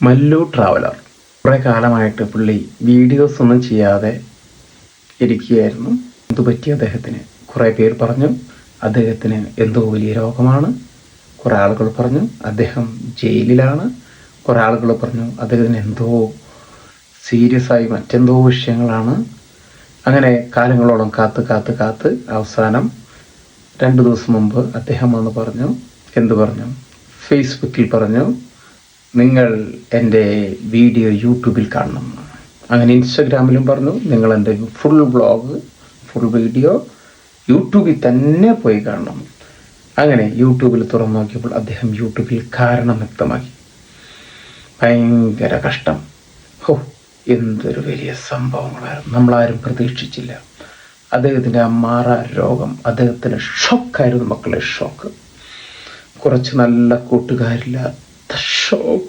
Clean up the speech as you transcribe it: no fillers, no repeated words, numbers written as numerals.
Mallu traveller കുറേ കാലമായിട്ട് പുള്ളി വീഡിയോസ് ഒന്നും ചെയ്യാതെ ഇരിക്കുകയായിരുന്നു. എന്തു പറ്റി അദ്ദേഹത്തിന്? കുറേ പേർ പറഞ്ഞു അദ്ദേഹത്തിന് എന്തോ വലിയ രോഗമാണ്. കുറേ ആളുകൾ പറഞ്ഞു അദ്ദേഹം ജയിലിലാണ്. കുറേ ആളുകൾ പറഞ്ഞു അദ്ദേഹത്തിന് എന്തോ സീരിയസ് ആയി മറ്റെന്തോ വിഷയങ്ങളാണ്. അങ്ങനെ കാലങ്ങളോളം കാത്ത് അവസാനം 2 ദിവസം മുമ്പ് അദ്ദേഹം വന്ന് പറഞ്ഞു. എന്തു പറഞ്ഞു? ഫേസ്ബുക്കിൽ പറഞ്ഞു, നിങ്ങൾ എൻ്റെ വീഡിയോ യൂട്യൂബിൽ കാണണം. അങ്ങനെ ഇൻസ്റ്റഗ്രാമിലും പറഞ്ഞു, നിങ്ങൾ എൻ്റെ ഫുൾ വ്ളോഗ് ഫുൾ വീഡിയോ യൂട്യൂബിൽ തന്നെ പോയി കാണണം. അങ്ങനെ യൂട്യൂബിൽ തുറന്നു നോക്കിയപ്പോൾ അദ്ദേഹം യൂട്യൂബിൽ കാരണം വ്യക്തമാക്കി. ഭയങ്കര കഷ്ടം. എന്തൊരു വലിയ സംഭവങ്ങളായിരുന്നു. നമ്മളാരും പ്രതീക്ഷിച്ചില്ല. അദ്ദേഹത്തിൻ്റെ ആ മാറാ രോഗം അദ്ദേഹത്തിന് ഷോക്കായിരുന്നു. മക്കളെ, ഷോക്ക്. കുറച്ച് നല്ല കൂട്ടുകാരില്ലാത്ത ഷോക്ക്.